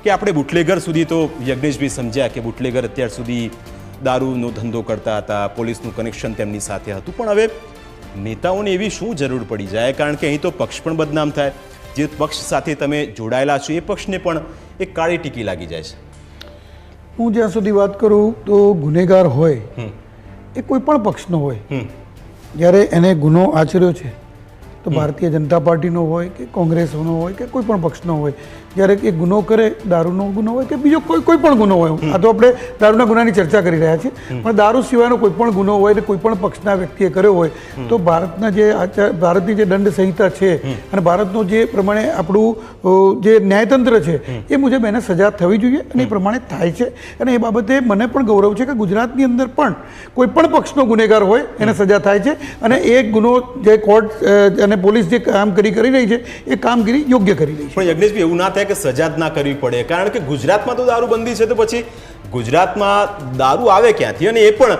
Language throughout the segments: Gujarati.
કે આપણે બુટલેગર સુધી તો યજ્ઞેશભાઈ સમજ્યા કે બુટલેગર અત્યાર સુધી દારૂનો ધંધો કરતા હતા, પોલીસનું કનેક્શન તેમની સાથે હતું, પણ હવે નેતાઓને એવી શું જરૂર પડી જાય? કારણ કે અહીં તો પક્ષ પણ બદનામ થાય, જે પક્ષ સાથે તમે જોડાયેલા છો એ પક્ષને પણ એક કાળી ટીકી લાગી જાય છે. હું જ્યાં સુધી વાત કરું તો ગુનેગાર હોય એ કોઈ પણ પક્ષનો હોય, જ્યારે એને ગુનો આચર્યો છે તો ભારતીય જનતા પાર્ટીનો હોય કે કોંગ્રેસનો હોય કે કોઈ પણ પક્ષનો હોય, જ્યારે એ ગુનો કરે, દારૂનો ગુનો હોય કે બીજો કોઈ પણ ગુનો હોય, આ તો આપણે દારૂના ગુનાની ચર્ચા કરી રહ્યા છીએ, પણ દારૂ સિવાયનો કોઈ પણ ગુનો હોય ને કોઈ પણ પક્ષના વ્યક્તિએ કર્યો હોય તો ભારતની જે દંડ સંહિતા છે અને ભારતનો જે પ્રમાણે આપણું જે ન્યાયતંત્ર છે એ મુજબ એને સજા થવી જોઈએ અને એ પ્રમાણે થાય છે. અને એ બાબતે મને પણ ગૌરવ છે કે ગુજરાતની અંદર પણ કોઈ પણ પક્ષનો ગુનેગાર હોય એને સજા થાય છે અને એ ગુનો જે કોર્ટ અને પોલીસ જે કામગીરી કરી રહી છે એ કામગીરી યોગ્ય કરી રહી છે. પણ યજ્ઞેશભાઈ એવું ના થાય કે સજા જ ના કરવી પડે, કારણ કે ગુજરાતમાં તો દારૂબંધી છે, તો પછી ગુજરાતમાં દારૂ આવે ક્યાંથી? અને એ પણ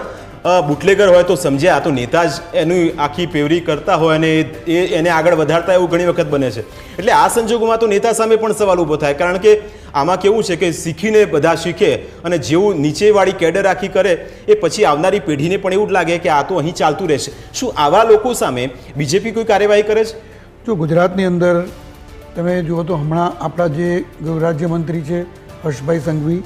બુટલેગર હોય તો સમજ્યા, આ તો નેતા જ એની આખી પેવરી કરતા હોય અને એને આગળ વધારતા એવું ઘણી વખત બને છે. એટલે આ સંજોગોમાં તો નેતા સામે પણ સવાલ ઊભો થાય, કારણ કે આમાં કેવું છે કે શીખીને બધા શીખે અને જેવું નીચેવાળી કેડર આખી કરે એ પછી આવનારી પેઢીને પણ એવું જ લાગે કે આ તો અહીં ચાલતું રહેશે. શું આવા લોકો સામે બીજેપી કોઈ કાર્યવાહી કરે છે? જો ગુજરાતની અંદર તમે જુઓ તો હમણાં આપણા જે રાજ્યમંત્રી છે હર્ષભાઈ સંઘવી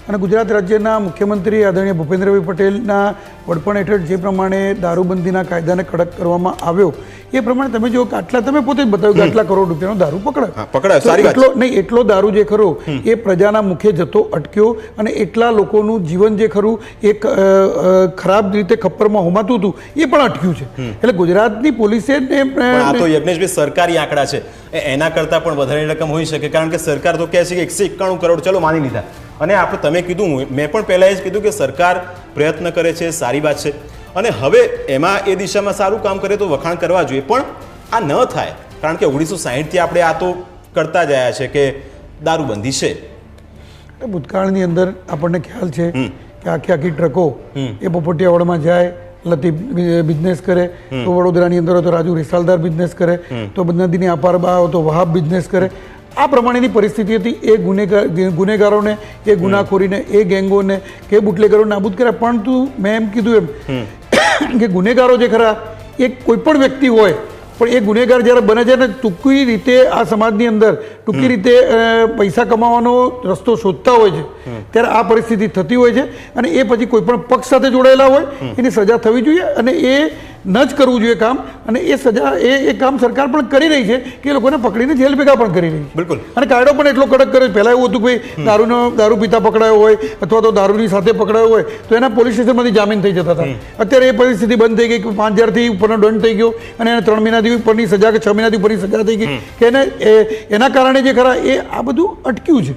અને ગુજરાત રાજ્યના મુખ્યમંત્રી આદરણીય ભૂપેન્દ્રભાઈ પટેલના વડપણ હેઠળ જે પ્રમાણે દારૂબંધીના કાયદાને કડક કરવામાં આવ્યો એ પ્રમાણે તમે જો આટલા, તમે પોતે જ બતાવ્યું કે આટલા કરોડ રૂપિયાનો દારૂ પકડાયો, નહીં એટલો દારૂ જે ખરો એ પ્રજાના મુખે જતો અટક્યો અને એટલા લોકોનું જીવન જે ખરું એક ખરાબ રીતે ખપ્પરમાં હોમાતું હતું એ પણ અટક્યું છે. એટલે ગુજરાતની પોલીસે આ તો યજ્ઞેશભાઈ સરકારી આંકડા છે, એના કરતાં પણ વધારે રકમ હોઈ શકે, કારણ કે સરકાર તો કહે છે કે 191 કરોડ ચલો માની લીધા. અને આપણે તમે કીધું, મેં પણ પહેલાં એ જ કીધું કે સરકાર પ્રયત્ન કરે છે, સારી વાત છે, અને હવે એમાં એ દિશામાં સારું કામ કરે તો વખાણ કરવા જોઈએ, પણ આ ન થાય, કારણ કે 1960થી આપણે આ તો કરતા જ આવ્યા છે કે દારૂબંધી છે. ભૂતકાળની અંદર આપણને ખ્યાલ છે કે આખી ટ્રકો એ પોપટિયાવાડમાં જાય, લતી બિઝનેસ કરે તો વડોદરાની અંદર તો રાજુ રિસાલદાર બિઝનેસ કરે, તો નદીની અપાર બા તો વહાબ બિઝનેસ કરે. આ પ્રમાણેની પરિસ્થિતિ હતી. એ ગુનેગારોને, એ ગુનાખોરીને, એ ગેંગોને કે બુટલેગરો નાબૂદ કર્યા. પરંતુ મેં એમ કીધું એમ કે ગુનેગારો જે ખરા એ કોઈ પણ વ્યક્તિ હોય, પણ એ ગુનેગાર જ્યારે બને છે ને ટૂંકી રીતે આ સમાજની અંદર ટૂંકી રીતે પૈસા કમાવાનો રસ્તો શોધતા હોય છે, ત્યારે આ પરિસ્થિતિ થતી હોય છે. અને એ પછી કોઈ પણ પક્ષ સાથે જોડાયેલા હોય એની સજા થવી જોઈએ અને એ ન જ કરવું જોઈએ કામ. અને એ સજા એ કામ સરકાર પણ કરી રહી છે કે એ લોકોને પકડીને જેલ ભેગા પણ કરી રહી છે. બિલકુલ. અને કાયદો પણ એટલો કડક કર્યો. પહેલાં એવું હતું કે દારૂ પીતા પકડાયો હોય અથવા તો દારૂની સાથે પકડાયો હોય તો એના પોલીસ સ્ટેશનમાંથી જામીન થઈ જતા હતા. અત્યારે એ પરિસ્થિતિ બંધ થઈ ગઈ કે 5000થી ઉપરનો દંડ થઈ ગયો અને એને 3 મહિનાથી ઉપરની સજા કે 6 મહિનાથી ઉપરની સજા થઈ ગઈ કે એના કારણે જે ખરા એ આ બધું અટક્યું છે.